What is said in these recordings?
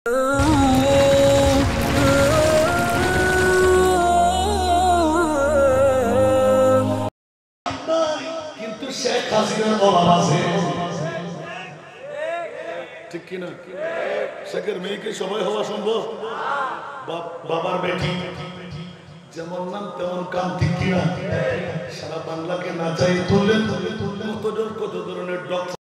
কিন্তু শেখ হাসিনার অভাব আছে ঠিক কিনা শেখের মেয়েকে সবাই হওয়া সম্ভব বাবার বেটি যেমন নাম তেমন কাম ঠিক কিনা সারা বাংলাকে নাচাই তুললেন কত ধরনের ডক্টর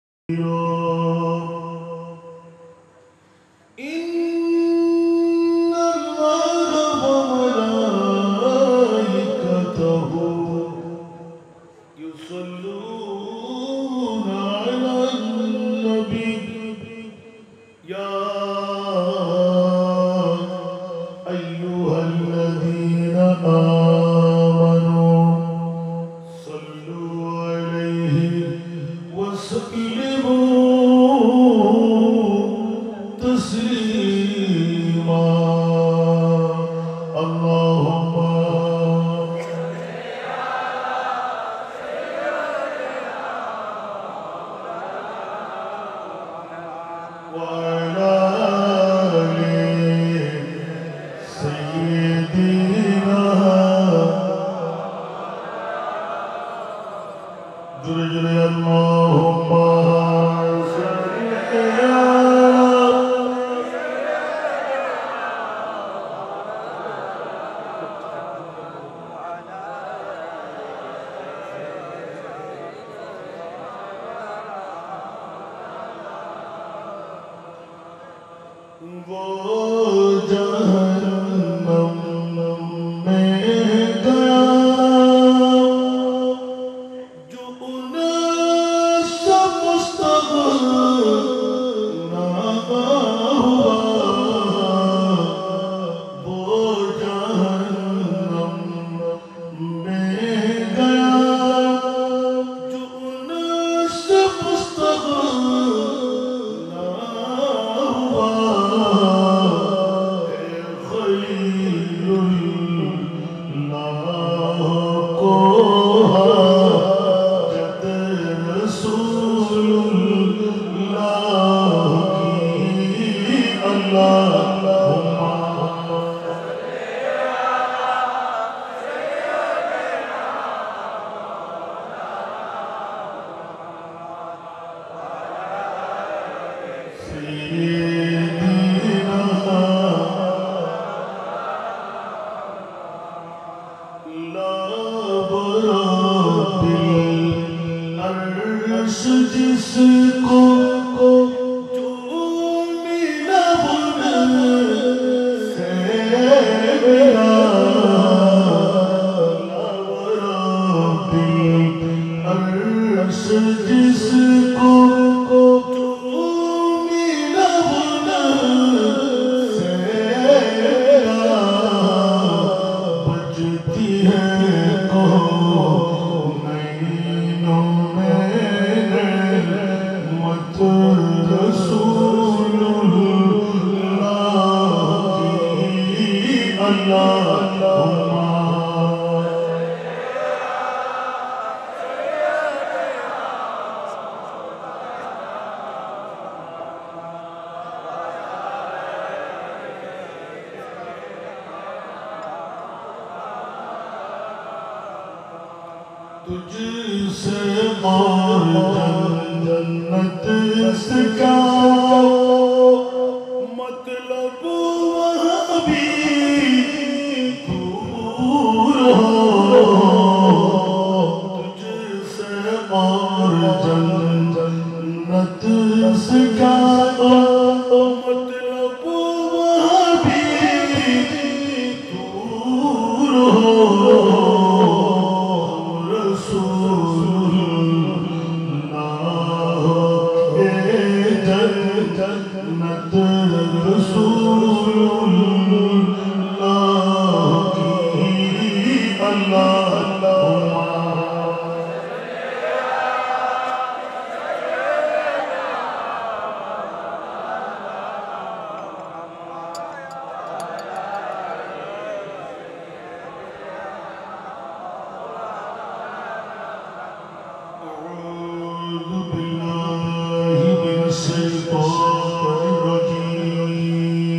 الشيطان الرجيم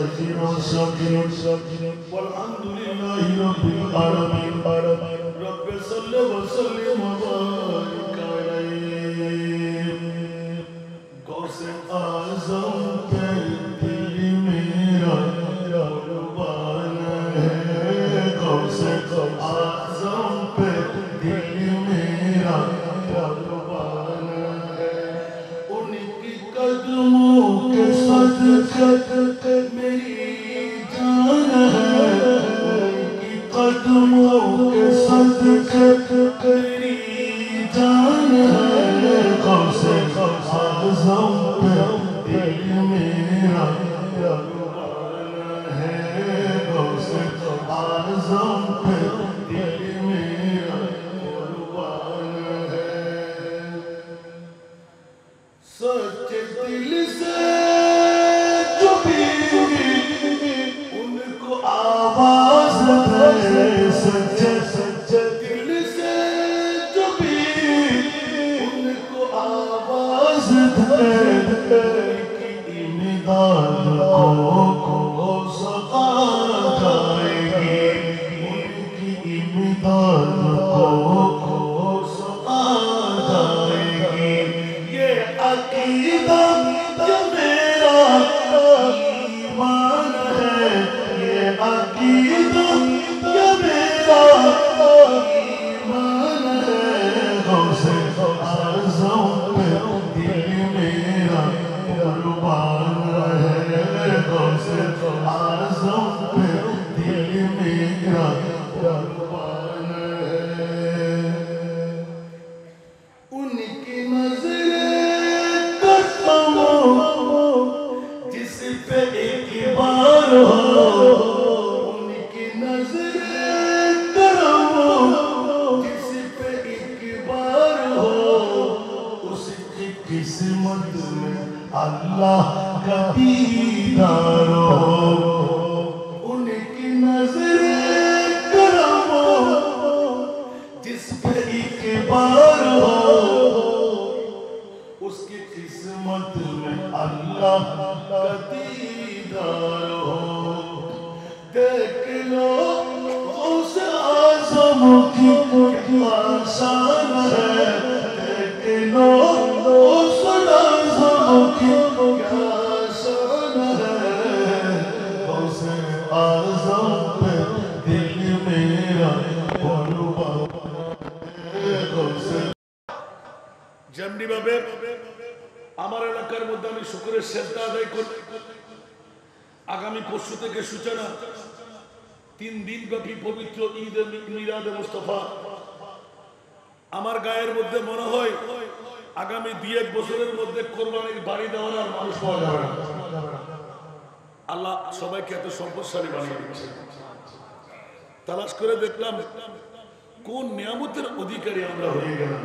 الصابرين والصابرين والحمد لله رب العالمين رب صل وسلم وبارك عليه غوث اعظم کے دل میرا قربان ہے غوث اعظم پہ دل میرا قربان ہے ان کی قدموں کے صدقے میری جان ہے ان کی قدموں کے صدقے میری جان ہے غوث اعظم پہ دل میرا قربان ہے غوث اعظم پہ دل میرا قربان ہے سچے دل سے جو بھی ان کو آواز دے سچے دل سے جو بھی ان کو آواز دے ان کی امداد کو سقا جائے گی ان کی امداد کو سقا جائے گی یہ عقیدہ یہ میرا ایمان ہے یہ عقیدہ یہ میرا ایمان ہے غوث اعظم پہ دل میرا قربان ہے غوث اعظم پہ دل میرا قربان ہے ان کی نظریں کرم جس پہ ایک بار ہو ان کی نظریں کرم جس پہ ایک بار ہو اس کی قسمت میں اللہ کا دیدار ہو ان کی نظریں کرم جس پہ ایک بار ہو اس کی قسمت میں اللہ کا دیدار ہو دیکھ لو غوث اعظم کی کیا شان ہے دیکھ لو غوث اعظم کی کیا شان ہے غوث اعظم پہ دل میرا قربان ہے غوث যেমনি ভাবে আমার এলাকার মধ্যে আমি শুকরের সেজদা আদায় করি আগামী পরশু থেকে সূচনা 3 দিন ব্যাপী পবিত্র ঈদ মিলাদে মুস্তাফা আমার গায়ের মধ্যে মনে হয় আগামী 2-1 বছরের মধ্যে কোরবানির বাড়ি দেওয়ার আর মানুষ পাওয়া যাবে না আল্লাহ সবাইকে এত সম্পদশালী বানিয়ে দিয়েছে তালাশ করে দেখলাম কোন নিয়ামতের অধিকারী আমরা হয়ে গেলাম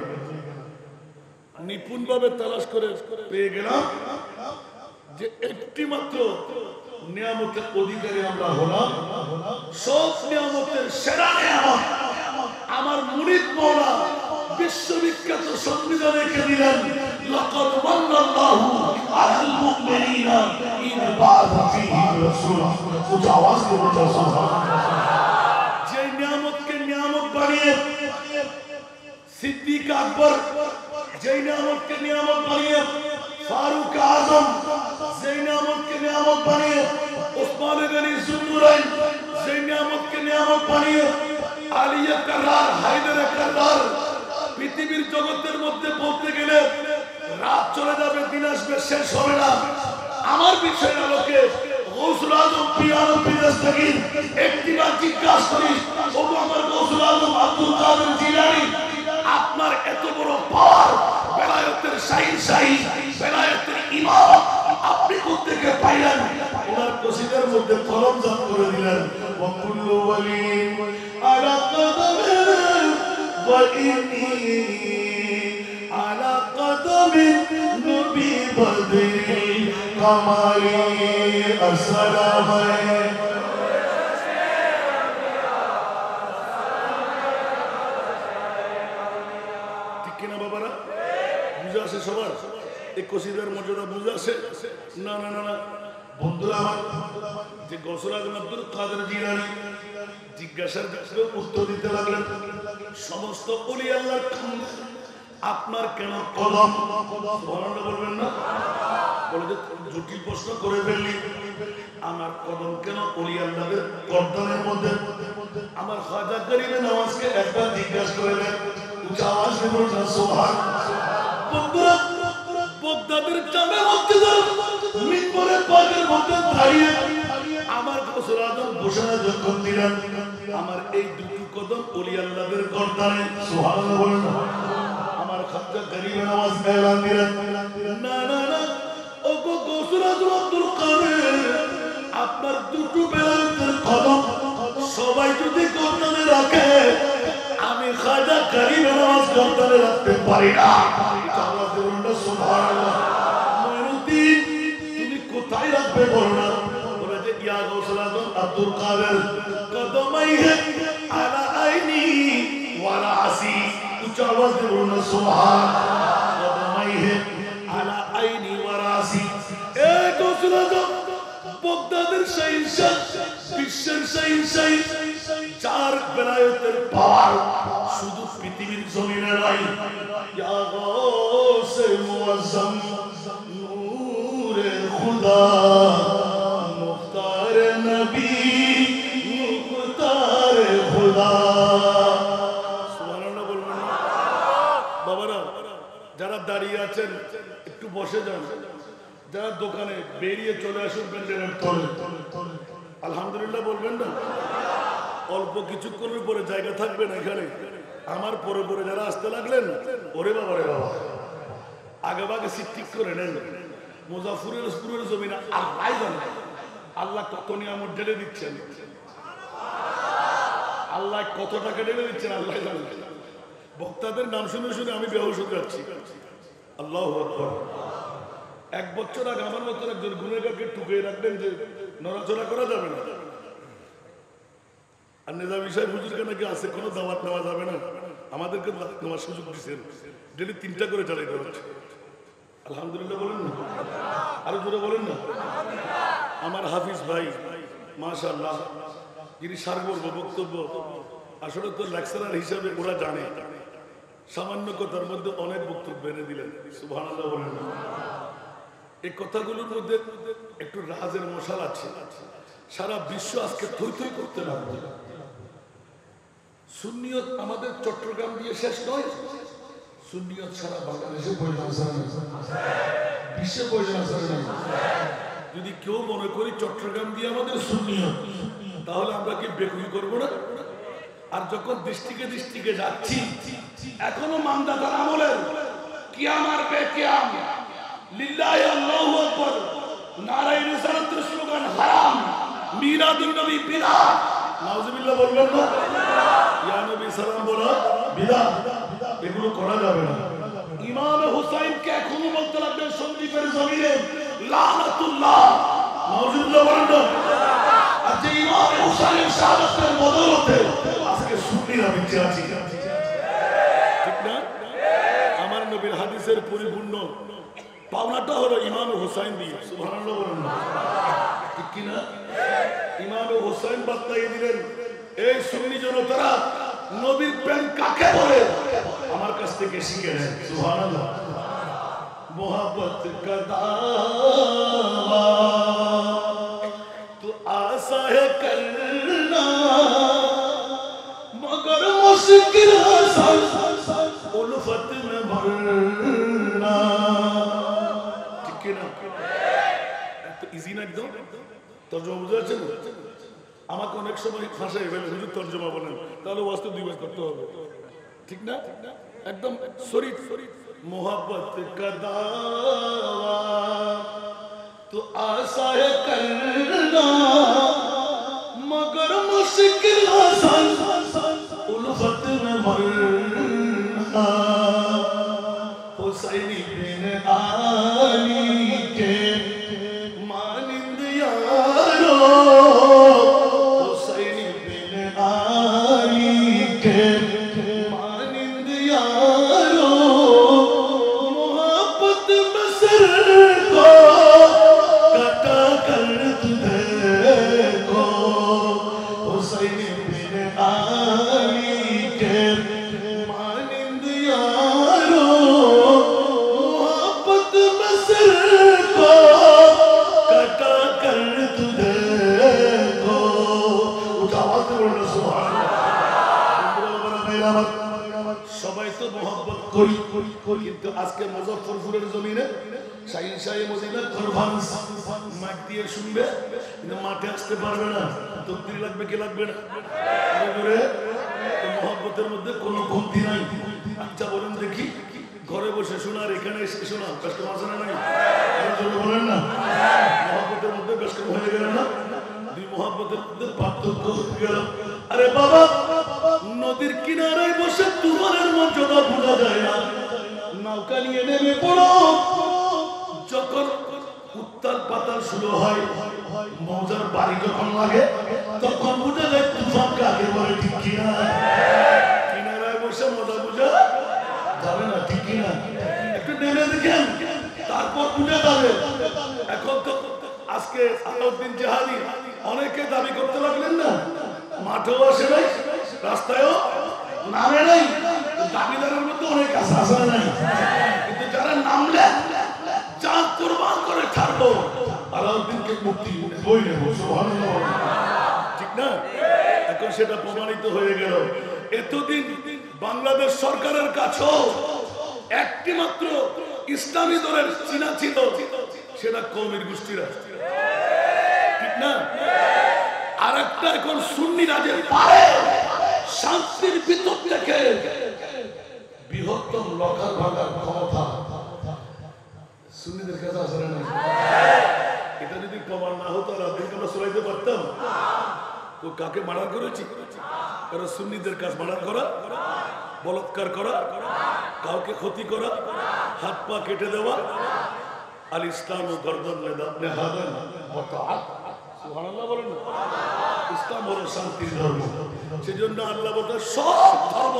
নিপুণ ভাবে তালাশ করে পেয়ে গেলাম যে একটি মাত্র নিয়ামতের অধিকারী আমরা হলাম সব নিয়ামতের সেরা নিয়ামত আমার মুরিদ মাওলা বিশ্ববিখ্যাত সংবিধান রেখে দিলেন লাকাদ মান্নাল্লাহু আলাল মুমিনিনা ইয বা'আথা ফীহিম রাসূলা উচ্চ আওয়াজ দিয়ে বলতে সুবহানাল্লাহ যে নিয়ামতকে নিয়ামত বানিয়ে সিদ্দিক আকবর যেই নিয়ামতকে নিয়ামত বানিয়ে ফারুক আজম যেই নিয়ামতকে নিয়ামত বানিয়ে ওসমান গনি যুন্নুরাইন যেই নিয়ামতকে নিয়ামত বানিয়ে আলী কাররার হায়দার কাররার পৃথিবীর জগতের মধ্যে বলতে গেলে রাত চলে যাবে দিন আসবে শেষ হবে না আমার বিষয়ের আলোকে গৌসুল আজম পিয়ানো দস্তগীর একটিবার জিজ্ঞাসা করি ও আমার গৌসুল আজম আব্দুল কাদের জিলানী আপনার এত বড় পাওয়ার বেলায়েতের শাহী বেলায়েতের ইমাম আপনি কোথা থেকে পাইলেন ওনার কসিদার মধ্যে কলম জাম করে দিলেন ওয়া কুল্লু ওয়ালি আলা কদমি ওয়া ইন্নী আলা কদমি নবী বদরি কামালি আসসালামু সবার এই কসিদার মর্যাদা বুঝে আসে না না না না বন্ধুরা আমার, যে গৌসুল আজম আব্দুল কাদের জিলানী জিজ্ঞাসার উত্তর দিতে লাগলেন, সমস্ত ওলি আল্লাহর খামে আপনার কেন কদম? সুবহানাল্লাহ বলবেন না? বলে যে জটিল প্রশ্ন করে ফেললি, আমার কদম কেন ওলি আল্লাহদের গর্দানের মধ্যে? আমার খাজা গরিবে নওয়াজকে একবার জিজ্ঞাসা করে দেন, উচ্চ আওয়াজে বলুন সুবহানাল্লাহ। বন্ধুরা, বগদাদের জামে মসজিদের মিম্বরে পাকের মধ্যে দাঁড়িয়ে আমার গৌসুল আজম ঘোষণা যখন দিলেন, আমার এই দুটো কদম ওলি আল্লাহদের গর্দানে, সুবহানাল্লাহ বলেন। আমার খাজা গরিবে নওয়াজ এলান দিলেন, না না না, ও গৌসুল আজম আব্দুল কাদের, আপনার দুটো বেলায়েতের কদম সবাই যদি গর্দানে রাখে, আমি খাজা গরিবে নওয়াজ গর্দানে রাখতে পারি না। সুবহানাল্লাহ। মঈনুদ্দিন, তুমি কোথায় রাখবে বলো না? বলে যে ইয়া গৌসুল আজম আব্দুল কাদের, কদমাইহি আলা আইনি ওয়া রাসি। উচ্চ আওয়াজ দিয়ে বলুন সুবহানাল্লাহ। কদমাইহি আলা আইনি ওয়া রাসি। এ গৌসুল আজম, বগদাদের শাহিনশাহ, বিশ্বের শাহিনশাহ, চার বেলায়েতের পাওয়ার শুধু পৃথিবীর জমিনে নাই। ইয়া গাউসে মুআজ্জম নূরে খুদা মুখতার নবী মুখতার খুদা। সুবহানাল্লাহ বলবেন না? বাবারা যারা দাঁড়িয়ে আছেন একটু বসে যান, যারা দোকানে বেরিয়ে চলে আসুন প্যান্ডেলের তলে। আলহামদুলিল্লাহ বলবেন না? অল্প কিছুক্ষণের পরে জায়গা থাকবে না এখানে। আমার পরে পরে যারা আসতে লাগলেন, ওরে বাবা রে বাবা, আগে ভাগে সিট ঠিক করে নেন। মুজাফফরের জমিনে আল্লাহ জানে আল্লাহ কত নিয়ামত ঢেলে দিচ্ছেন, আল্লাহ কত টাকা ঢেলে দিচ্ছেন আল্লাহ জানে। বক্তাদের নাম শুনে শুনে আমি বেহুশ হয়ে যাচ্ছি। আল্লাহু আকবার। এক বছর আগে আমার মতন একজন গুনেগারকে টুকিয়ে রাখলেন যে নড়াচড়া করা যাবে না, আর নিজামী সাহেব হুজুরকে নাকি আছে কোনো দাওয়াত নেওয়া যাবে না, আমাদেরকে নেওয়ার সুযোগ দিচ্ছেন। ডেলি 3টা করে চালাইতে হচ্ছে। আলহামদুলিল্লাহ বলেন না? আরো জোরে বলেন না? আমার হাফিজ ভাই মাশাআল্লাহ, যিনি সারবর্ব বক্তব্য, আসলে তো লেকচারার হিসাবে ওরা জানে, সামান্য কথার মধ্যে অনেক বক্তব্য এনে দিলেন। সুবহানাল্লাহ বলেন না? এই কথাগুলোর মধ্যে একটু রাজের মশাল আছে। সারা বিশ্ব আজকে থই থই করতে লাগবে। সুন্নিয়ত আমাদের চট্টগ্রাম দিয়ে শেষ নয়, সুন্নিয়ত সারা বাংলাদেশে প্রয়োজন আছে, বিশ্বে প্রয়োজন আছে। যদি কেউ মনে করি চট্টগ্রাম দিয়ে আমাদের সুন্নিয়ত, তাহলে আমরা কি বেকুই করবো না? আর যখন দৃষ্টিকে যাচ্ছি, এখনো মানদাতার আমলের কিয়ামার বেকিয়াম লিল্লাহি আল্লাহু আকবার, নারায়ে রিসালাতের স্লোগান হারাম, মিলাদুন নবী বিদআত। নাউজুবিল্লাহ বলবেন না? ইয়া নবী সালাম বলা বিদআত, এগুলো করা যাবে না। ইমাম হুসাইনকে এখনো বলতে লাগবেন সন্দীপের জমিনে লানাতুল্লাহ। নাউজুবিল্লাহ বলেন না? আর যে ইমাম হুসাইনের শাহাদাতের বদৌলতে আজকে সুন্নিরা বেঁচে আছি, ঠিক না? আমার নবীর হাদিসের পরিপূর্ণ পাওনাটা হলো ইমাম হুসাইন দিয়ে। সুবহানাল্লাহ বলেন না? ঠিক কি না? ইমাম হুসাইন বাতলাইয়ে দিলেন, এই সুন্নি জনতারা, নবীর প্রেম কাকে বলে আমার কাছ থেকে শিখে নেন। সুবহানাল্লাহ। मोहब्बत का दावा तो आसा है करना, मगर मुश्किल आसान उल्फत में भरना। ठीक है ना? तो इजी ना एकदम তর্জমা বুঝতে পারছেন? আমাকে অনেক সময় ভাষায় ফেলে হুজুর তর্জমা বলেন, তাহলে ওয়াস্তব 2 বার করতে হবে, ঠিক না? একদম শরীফ। मोहब्बत का दावा तो आसा है करना, मगर मुश्किल आसान उल्फत में मरना। हुसैनी बिन आली के मानिंद यारो, हुसैनी बिन आली के मानिंद यारो, मोहब्बत में सिर को कटा कर মহব্বত করি, কিন্তু আজকে মুজফফরপুরের জমিনে শাহিন শাহী মদিনা কনফারেন্স মাইক দিয়ে শুনবে, কিন্তু মাঠে আসতে পারবে না। তকদির লাগবে কি লাগবে না? মহব্বতের মধ্যে কোনো কমতি নাই। আচ্ছা বলেন দেখি, ঘরে বসে শোনার এখানে এসে শোনা কষ্ট আছে না? নাই বলেন না, মহব্বতের মধ্যে কষ্ট হয়ে গেল না? দুই মহব্বতের মধ্যে পার্থক্য হয়ে গেল। আরে বাবা, নদীর কিনারায় বসে তুফানের মর্যাদা বোঝা যায় না, নৌকা নিয়ে নেমে পড়ো, যখন উত্তাল পাতাল শুরু হয়, মৌজার বাড়ি যখন লাগে, তখন বুঝা যায় তুফান কাকে বলে। ঠিক কিনা? কিনারায় বসে মজা বুঝা যাবে না, ঠিক কিনা? একটু নেমে দেখেন, তারপর বুঝে যাবে। এখন তো আজকে আলাউদ্দিন জাহালি অনেকে দাবি করতে লাগলেন না, মাঠেও আসে নাই, রাস্তায়ও নামে নাই, দাবিদারের মধ্যে অনেক আশা আসা নাই, কিন্তু যারা নামলেন চাঁদ কোরবান করে ছাড়বো, আলাউদ্দিনকে মুক্তি বই নেব, সুবহানাল্লাহ, ঠিক না? এখন সেটা প্রমাণিত হয়ে গেল। এতদিন বাংলাদেশ সরকারের কাছেও একটি মাত্র ইসলামী দলের চিনা ছিল, সেটা কওমের গোষ্ঠীরা, ঠিক না? আর একটা এখন সুন্নি রাজের পারে শান্তির ভিতর থেকে বৃহত্তম লকার ভাগার ক্ষমতা সুন্নিদের কাছে আসে না। এটা যদি প্রমাণ না হতো, রাজনীতি আমরা চলাইতে পারতাম? তো কাকে মার্ডার করেছি? কারণ সুন্নিদের কাজ মার্ডার করা, বলাৎকার করা, কাউকে ক্ষতি করা, হাত পা কেটে দেওয়া। আল ইসলাম ও গর্দন নেহাদান ওয়াতাআত, সুবহানাল্লাহ বলেন। ইসলাম হলো শান্তির ধর্ম, সেজন্য আল্লাহ বলেন সব ধর্ম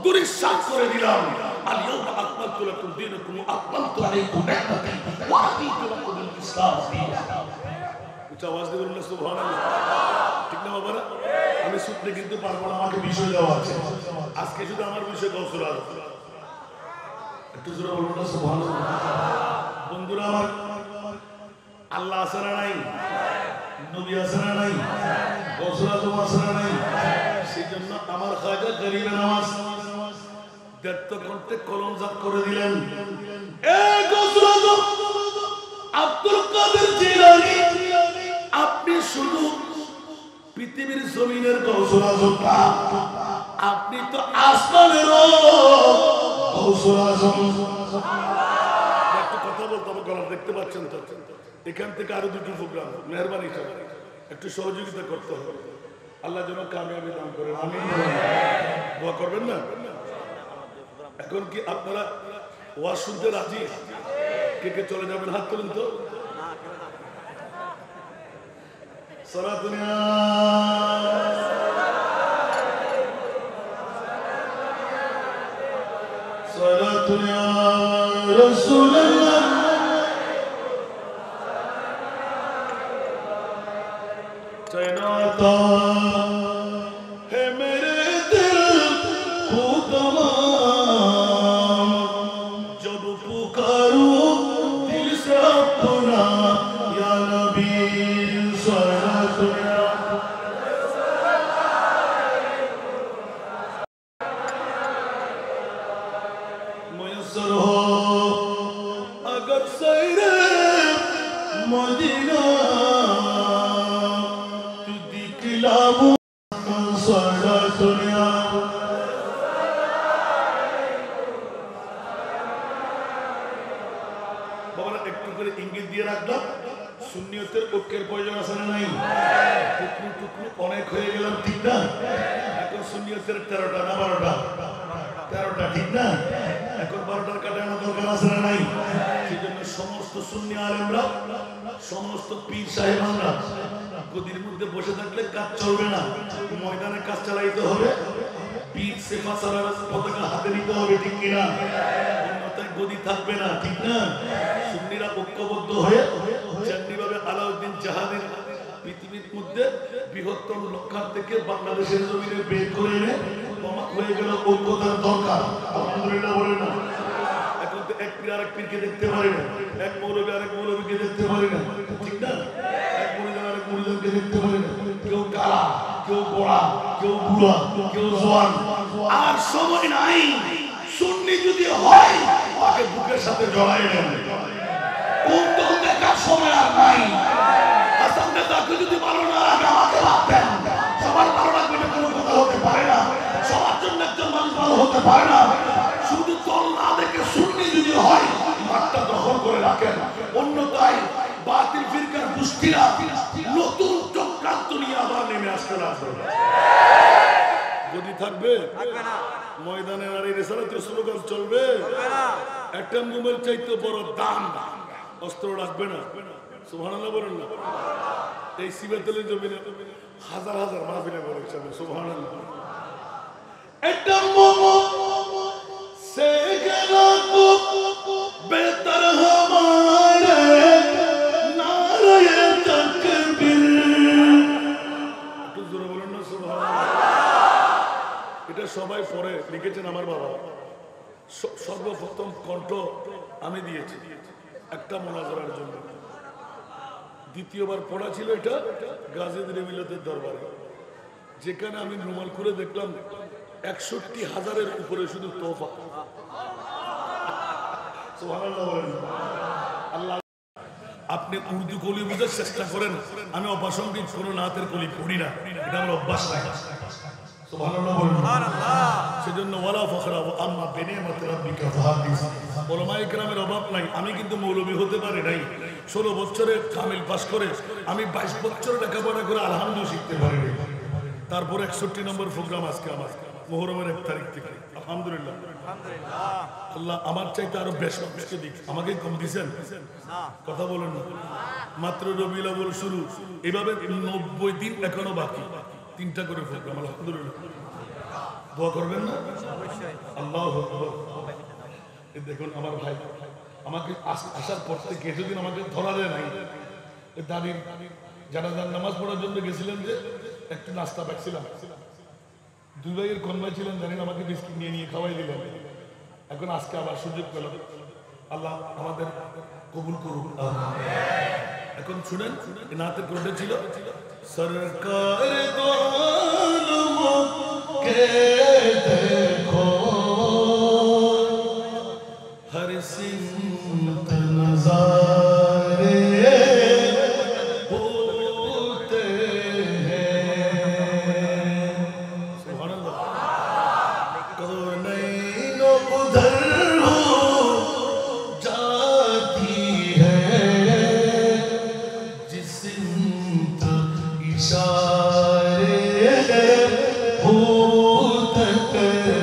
দুরিশাত করে দিলাম। আল ইয়াউমা আকমালতু লাকুম দীনাকুম ওয়া আকমালতু আলাইকুম নি'মাতি ওয়া রাদিতু লাকুম আল ইসলাম দীনা। উচ্চ আওয়াজ দিয়ে বলুন সুবহানাল্লাহ, ঠিক না বাবারা? আমি শুনতে কিন্তু পারবো না, আমাকে বিষয় দেওয়া আছে। আজকে শুধু আমার বিষয় গৌসুল আজম, একটু জোরে বলুন না সুবহানাল্লাহ। বন্ধুরা আমার, আল্লাহ আছে না নাই? নবী আছে না নাই? গৌসুল আজম আছে না নাই? সেই জন্য আমার খাজা গরিবে নামাজ দেড় ঘন্টে কলমজাত করে দিলেন। এ গৌসুল আজম আব্দুল কাদের জিলানী, আপনি শুধু পৃথিবীর জমিনের গৌসুল আজম না, আপনি তো আসমানেরও গৌসুল আজম। একটু কথা বলতে হবে, গলা দেখতে পাচ্ছেন তো? এখান থেকে আরো দুটো প্রোগ্রাম, মেহরবানি করে একটু সহযোগিতা করতে হবে। আল্লাহ যেন কামিয়াবি দান করেন, আমিন। দোয়া করবেন না? এখন কি আপনারা ওয়াজ শুনতে রাজি? কে কে চলে যাবেন হাত তুলুন তো। সারা দুনিয়া সালাতুন ইয়া রাসূলুল্লাহ চাইনাতা হে মেরে দিল কো তমাম জব পুকারু দিল সে अपना या नबी सालातुन या मुयस्सर हो अगर सैरे मदीना तू दिखलाओ सालातुन या বাবা একটু করে ইঙ্গিত দিয়ে রাখলাম। সুন্নিয়তের ঐক্যের প্রয়োজন আছে না নাই? টুকরো টুকরো অনেক হয়ে গেলাম, ঠিক না? এখন সুন্নিয়তের 13টা না 12টা? 13টা, ঠিক না? এখন 12টার কাটানো দরকার আছে না নাই? সেই জন্য সমস্ত সুন্নি আলেমরা, সমস্ত পীর সাহেবানরা গদির মধ্যে বসে থাকলে কাজ চলবে না, ময়দানে কাজ চালাইতে হবে। পীর সেফা সালার পতাকা হাতে নিতে হবে, ঠিক কিনা? অন্যথায় গদি থাকবে না, ঠিক না? সুন্নিরা ঐক্যবদ্ধ হয়ে যেমনিভাবে আলাউদ্দিন জাহানের পৃথিবীর মধ্যে বৃহত্তম লক্ষার থেকে বাংলাদেশের জমিনে বের করে এনে হয়ে গেল ঐক্যতার দরকার। আলহামদুলিল্লাহ বলে না? এখন তো এক পীর আরেক পীরকে দেখতে পারি না, এক মৌলবী আরেক মৌলবীকে দেখতে পারি না, ঠিক না? এক মুরিদ আরেক মুরিদকে দেখতে পারি না। কেউ কালা, কেউ বড়া, কেউ বুড়া, কেউ জোয়ান। আর সময় নাই সুন্নি যদি হয় তাকে বুকের সাথে জড়াই নেন। কোন দল দেখার সময় আর নাই। হাসান নেতাকে যদি ভালো না লাগে আমাকে ভাবতেন। সবার ভালো লাগবে না কোনো কথা হতে পারে না। সবার জন্য একজন মানুষ ভালো হতে পারে না। শুধু দল না দেখে সুন্নি যদি হয় মাঠটা দখল করে রাখেন। অন্যথায় বাতিল ফিরকার গোষ্ঠীরা নতুন চক্রান্ত নিয়ে আবার নেমে আসতে লাগবে। যদি থাকবে ময়দানে নারী রেসালাতে স্লোগান চলবে। একটা মোবাইল চাইতে বড় দাম অস্ত্র রাখবে না। সুবহানাল্লাহ বলেন না। এই সিবাতেলের জমিনে হাজার হাজার মাহফিলে বলেছেন সুবহানাল্লাহ। একটা মোমো সে গেলা তো বেহতর হমারে নারায়ে তাকবীর। একটু জোরে বলেন না সুবহানাল্লাহ। এটা সবাই পড়ে লিখেছেন আমার বাবা। সর্বপ্রথম কণ্ঠ আমি দিয়েছি একটা মোনাজারার জন্য। দ্বিতীয়বার পড়া ছিল এটা গাজীদের মিলাদের দরবারে, যেখানে আমি রুমাল করে দেখলাম ৬১,০০০-এর উপরে শুধু তোফা। আল্লাহ, আপনি উর্দু কলি বুঝার চেষ্টা করেন। আমি অপ্রাসঙ্গিক কোনো নাতের কলি পড়ি না, এটা আমার অভ্যাস নাই। সেজন্য ওয়ালা ফখরা আম্মা বিনিয়ামাতি রাব্বিকা ফাহাদিস। উলামায়ে কেরামের অভাব নাই। আমি কিন্তু মৌলবী হতে পারি নাই। ১৬ বছরে কামিল পাস করে আমি ২২ বছর লেখাপড়া করে আলহামদুলিল্লাহ শিখতে পারি। তারপর ৬১ নম্বর প্রোগ্রাম আজকে আমার মুহররমের ১ তারিখ থেকে আলহামদুলিল্লাহ। আল্লাহ আমার চাইতে আরো বেশ মানুষকে দিক। আমাকে কম দিয়েছেন কথা বলেন না। মাত্র রবিউল আউয়াল শুরু, এভাবে ৯০ দিন এখনো বাকি। ৩টা করে প্রোগ্রাম আলহামদুলিল্লাহ। দোয়া করবেন না? আল্লাহু আকবার। দেখুন আমার ভাই আমাকে আসার পর থেকে এতদিন আমাকে ধরা দেয় নাই। দাঁড়িয়ে জানাজার নামাজ পড়ার জন্য গেছিলেন যে একটু নাস্তা পাচ্ছিলাম। ২ ভাইয়ের কন্যা ছিলেন জানেন, আমাকে বিস্কিট নিয়ে নিয়ে খাওয়াই দিলেন। এখন আজকে আবার সুযোগ পেলাম। আল্লাহ আমাদের কবুল করুন। এখন শুনেন নাতের কোনটা ছিল? সরকার দো আলমোं के देखो हर सिमत नज़ारे होते हैं। सुभान अल्लाह। कौनैन उधर हो जाती है जिस सिमत इशारे होते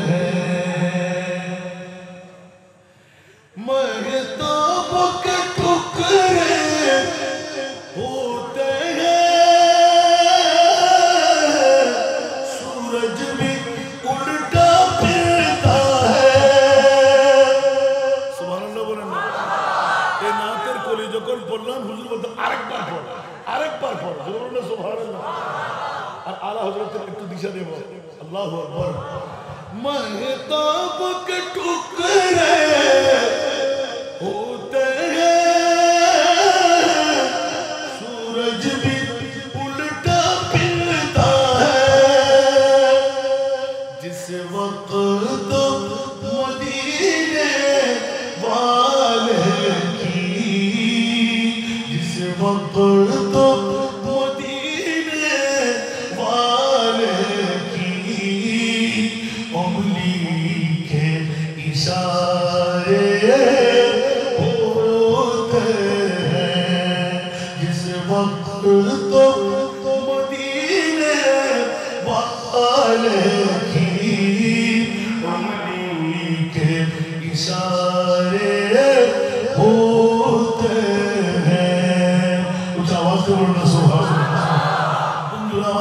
हैं। महताब के टुकड़े होते हैं, सूरज भी उल्टा फिरता है। सुभानाल्लाह बोलें ना। ये नातेर कोली যখন বললাম হুজুর বলতে আরেকবার পড়, আরেকবার পড়, জোরে না সুবহানাল্লাহ। আর আলা হযরতের একটু দিশা দেব। আল্লাহু আকবার। महताब के टुकड़े होते हैं, सूरज भी उल्टा फिरता है। जिस वक्त मदीने वाले की, जिस वक्त मदीने वाले की उंगली के इशारे होते हैं। जिस वक्त मदीने वाले की उंगली के इशारे होते हैं। कुछ आवाज से बोलना सुभान अल्लाह।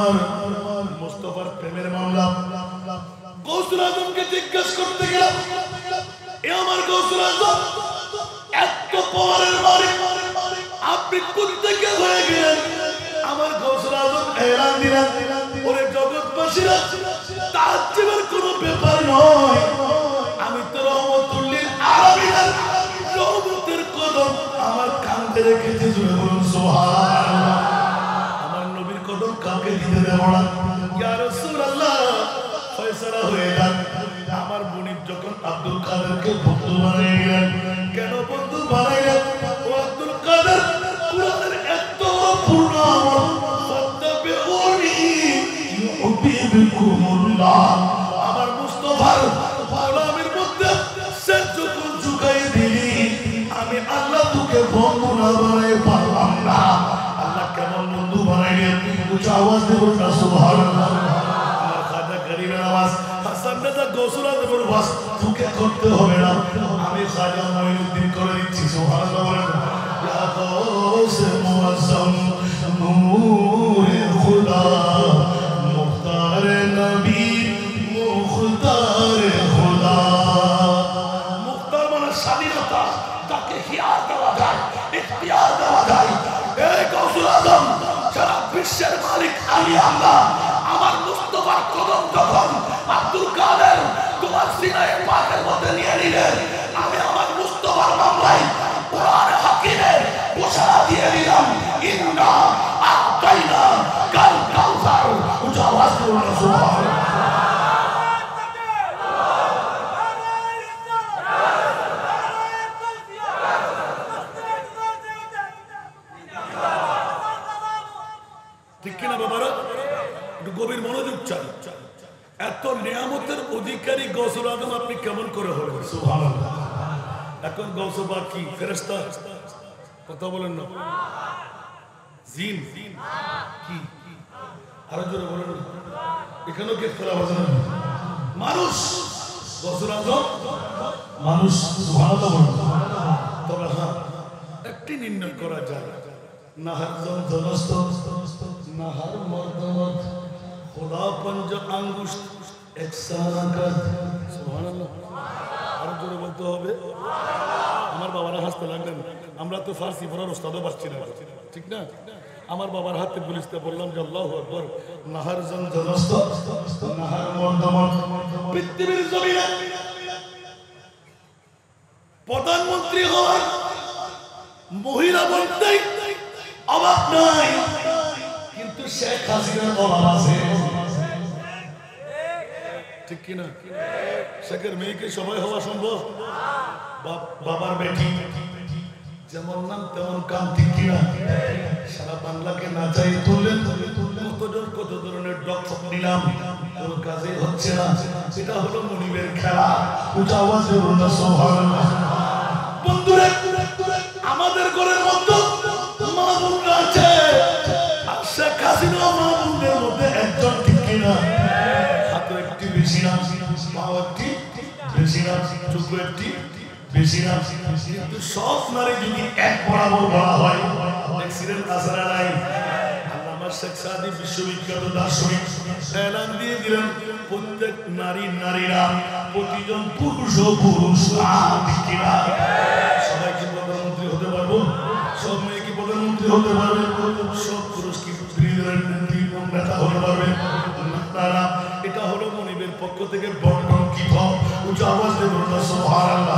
मुस्तफार प्रेमेर मामला গৌসুল আজমকে জিজ্ঞেস করতে গেলাম, এ আমার গৌসুল আজম এত পাওয়ারের মালিক, আপনি কোথা থেকে হয়ে গেলেন? আমার গৌসুল আজম এলান দিলেন, ওরে জগৎবাসীরা তাজ্জুবের কোনো ব্যাপার নয়, আমি তো রহমতুল লিল আলামিন, রহমতের কদম আমার কাঁধে রেখেছি। জোরে বলুন সুবহানাল্লাহ। আমার নবীর কদম কাউকে দিতে দেব না। ইয়া রাসূলুল্লাহ ফয়সালা হয়ে যান। আমার বোনের যখন আব্দুল কাদেরকে বন্ধু বানিয়ে নিলেন। কেন বন্ধু বানাইলেন? ও আব্দুল কাদের কুরআনের এত পূর্ণ আমল ফাত্তাবিউনি ইউহিব্বুকুমুল্লাহ। আমার মুস্তাফার গোলামের মধ্যে সে যখন ঝুঁকাই দিলি আমি আল্লাহ তোকে বন্ধু না বানাই পারলাম না। আল্লাহ কেমন বন্ধু বানাইলেন? উচ্চ আওয়াজ দেবেন না সুবহানাল্লাহ। আমার খাজা গরিবের আওয়াজ হাসান রাজা গৌসুল আজমের ওয়াজ তোকে করতে হবে না, আমি খাজা মঈনুদ্দিন করে দিচ্ছি। সুবহানাল্লাহ বলেন। ইয়া গৌস মুআজ্জম নূরে খুদা মুখতারে নবী মুখতারে খুদা। মুখতার মানে স্বাধীনতা, তাকে হিয়ার দেওয়া যায়, ইখতিয়ার দেওয়া যায়। এই গৌসুল আজম সারা বিশ্বের মালিক আমি আল্লাহ। আমার মুস্তাফার কদম যখন আব্দুল কাদের তোমার সিনায়ে পাকের মধ্যে নিয়ে নিলেন, আমি আমার মুস্তাফার মামলায় কোরআন হাকিমে ঘোষণা দিয়ে দিলাম ইন্না আতাইনা কাল কাউসার। উচ্চ আওয়াজ করুন সুবহানাল্লাহ। ঠিক কিনা বাবারা? একটু গভীর মনোযোগ চাই। এত নিয়ামতের অধিকারী গৌসুল আজম আপনি কেমন করে হলেন? সুবহানাল্লাহ। এখন গৌস পাক কি ফেরেশতা? কথা বলেন না। জিন কি? আরো জোরে বলেন। এখানেও কে করা হবে না? মানুষ। গৌসুল আজম মানুষ। সুবহানাল্লাহ বলেন। তবে হ্যাঁ একটি নির্ণয় করা যায়, নাহার জনস্ত নাহার মর্দমত খোদা পঞ্জ আঙ্গুষ্ট এক সানাকাত। সুবহানাল্লাহ। আরো জোরে বলতে হবে। আমার বাবারা হাসতে লাগলেন, আমরা তো ফার্সি পড়ার ওস্তাদও পাচ্ছি না, ঠিক না? আমার বাবার হাতে পুলিশতে বললাম যে আল্লাহু আকবার। নাহার জনস্ত নাহার মর্দমত। পৃথিবীর জমিনে প্রধানমন্ত্রী হওয়ার মহিলা বলতেই অবাক নাই, কিন্তু শেখ হাসিনার অভাব আছে, ঠিক কিনা? শেখের মেয়েকে সবাই হওয়া সম্ভব? বাবার বেটি যেমন নাম তেমন কাম, ঠিক কিনা? সারা বাংলাকে নাচাই তুললেন। কতজন কত ধরনের ডক্টর নিলাম, কোন কাজে হচ্ছে না। এটা হলো মনিবের খেলা। উচ্চ আওয়াজে বলুন সুবহানাল্লাহ। বন্ধুরা আমাদের ঘরের মধ্যে মা বোনরা আছে, আর শেখ হাসিনা মা বোনদের মধ্যে একজন, ঠিক কিনা? হাতে একটি বেশি না, পাও একটি বেশি না, চোখ একটি বেশি না, কিন্তু সব নারী যদি এক বরাবর বলা হয় অ্যাক্সিডেন্ট আসে না নাই? আল্লামা শেখ সাদি বিশ্ববিখ্যাত দার্শনিক এলান দিয়ে দিলেন প্রত্যেক নারীরা প্রতিজন পুরুষ ও পুরুষ, ঠিক কিনা? সবাই কি প্রধানমন্ত্রী হতে পারবো? সব মেয়ে কি প্রধানমন্ত্রী হতে পারবে? সব পুরুষ কি নেতা হতে পারবে? তারা এটা হলো মনিবের পক্ষ থেকে বন্টন কি উচ্চ আওয়াজ দিয়ে বলুন সুবহানাল্লাহ।